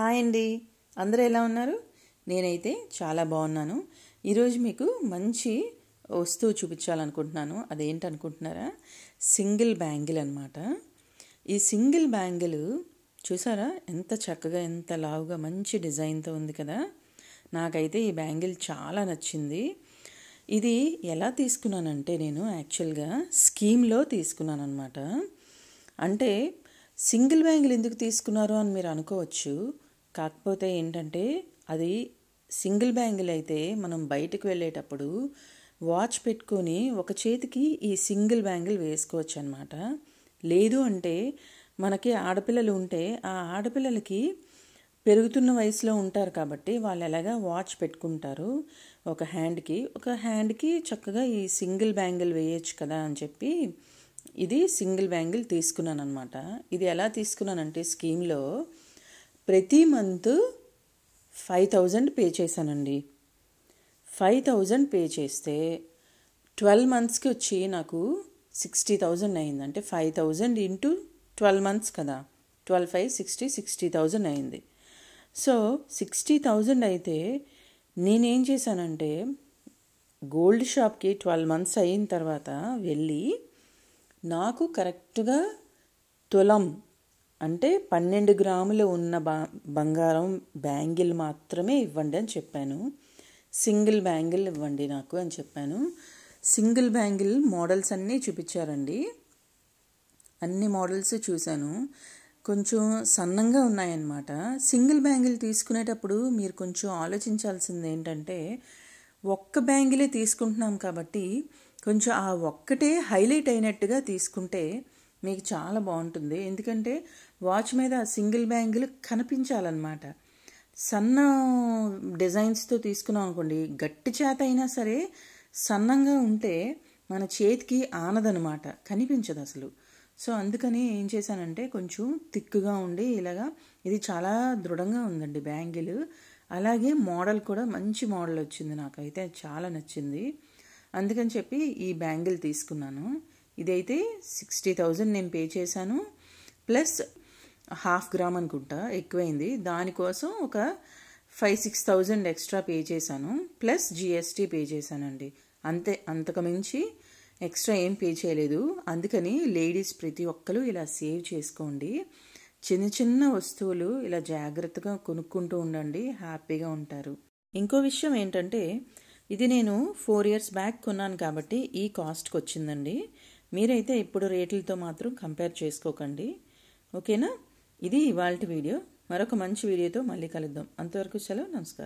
Hi అండి, అందరూ ఎలా ఉన్నారు? నేనైతే చాలా బాగున్నాను. ఈరోజు మీకు మంచి వస్తువు చూపించాలనుకుంటున్నాను. అదేంటనుకుంటున్నారా? సింగిల్ బ్యాంగిల్ అనమాట. ఈ సింగిల్ బ్యాంగిల్ చూసారా, ఎంత చక్కగా ఎంత లావుగా మంచి డిజైన్తో ఉంది కదా. నాకైతే ఈ బ్యాంగిల్ చాలా నచ్చింది. ఇది ఎలా తీసుకున్నానంటే నేను యాక్చువల్గా స్కీమ్లో తీసుకున్నాను అనమాట. అంటే సింగిల్ బ్యాంగిల్ ఎందుకు తీసుకున్నారు అని మీరు అనుకోవచ్చు. కాకపోతే ఏంటంటే అది సింగిల్ బ్యాంగిల్ అయితే మనం బయటకు వెళ్ళేటప్పుడు వాచ్ పెట్టుకొని ఒక చేతికి ఈ సింగిల్ బ్యాంగిల్ వేసుకోవచ్చు అనమాట. లేదు అంటే మనకి ఆడపిల్లలు ఉంటే ఆ ఆడపిల్లలకి పెరుగుతున్న వయసులో ఉంటారు కాబట్టి వాళ్ళు ఎలాగా వాచ్ పెట్టుకుంటారు ఒక హ్యాండ్కి చక్కగా ఈ సింగిల్ బ్యాంగిల్ వేయచ్చు కదా అని చెప్పి ఇది సింగిల్ బ్యాంగిల్ తీసుకున్నాను అనమాట. ఇది ఎలా తీసుకున్నానంటే స్కీమ్లో ప్రతి మంత్ 5,000 పే చేశానండి. 5,000 పే చేస్తే 12 మంత్స్కి వచ్చి నాకు 60,000 అయింది. అంటే 5,000 ఇంటూ 12 మంత్స్ కదా, 12, 5, 60, 60,000 అయింది. సో 60,000 అయితే నేనేం చేశానంటే గోల్డ్ షాప్కి 12 మంత్స్ అయిన తర్వాత వెళ్ళి నాకు కరెక్ట్గా తులం అంటే 12 గ్రాములు ఉన్న బంగారం బ్యాంగిల్ మాత్రమే ఇవ్వండి అని చెప్పాను. సింగిల్ బ్యాంగిల్ ఇవ్వండి నాకు అని చెప్పాను. సింగిల్ బ్యాంగిల్ మోడల్స్ అన్నీ చూపించారండి. అన్ని మోడల్స్ చూశాను. కొంచెం సన్నంగా ఉన్నాయన్నమాట. సింగిల్ బ్యాంగిల్ తీసుకునేటప్పుడు మీరు కొంచెం ఆలోచించాల్సింది ఏంటంటే ఒక్క బ్యాంగిలే తీసుకుంటున్నాం కాబట్టి కొంచెం ఆ ఒక్కటే హైలైట్ అయినట్టుగా తీసుకుంటే మీకు చాలా బాగుంటుంది. ఎందుకంటే వాచ్ మీద సింగిల్ బ్యాంగిల్ కనిపించాలన్నమాట. సన్న డిజైన్స్తో తీసుకున్నాం అనుకోండి, గట్టి చేత అయినా సరే సన్నంగా ఉంటే మన చేతికి ఆనదనమాట, కనిపించదు అసలు. సో అందుకని ఏం చేశానంటే కొంచెం థిక్గా ఉండి ఇలాగా, ఇది చాలా దృఢంగా ఉందండి బ్యాంగిల్. అలాగే మోడల్ కూడా మంచి మోడల్ వచ్చింది, నాకైతే చాలా నచ్చింది. అందుకని చెప్పి ఈ బ్యాంగిల్ తీసుకున్నాను. ఇదైతే 60,000 నేను పే చేశాను, ప్లస్ 1/2 గ్రామ్ అనుకుంటా ఎక్కువైంది. దానికోసం ఒక 5-6,000 ఎక్స్ట్రా పే చేశాను, ప్లస్ జిఎస్టీ పే చేశానండి. అంతే, అంతకు మించి ఎక్స్ట్రా ఏం పే చేయలేదు. అందుకని లేడీస్ ప్రతి ఒక్కరు ఇలా సేవ్ చేసుకోండి. చిన్న చిన్న వస్తువులు ఇలా జాగ్రత్తగా కొనుక్కుంటూ ఉండండి, హ్యాపీగా ఉంటారు. ఇంకో విషయం ఏంటంటే ఇది నేను 4 years బ్యాక్ కొన్నాను కాబట్టి ఈ కాస్ట్కి వచ్చిందండి. మీరైతే ఇప్పుడు రేట్లతో మాత్రం కంపేర్ చేసుకోకండి, ఓకేనా? ఇది ఇవాల్టి వీడియో. మరొక మంచి వీడియోతో మళ్ళీ కలుద్దాం. అంతవరకు సెలవు, నమస్కారం.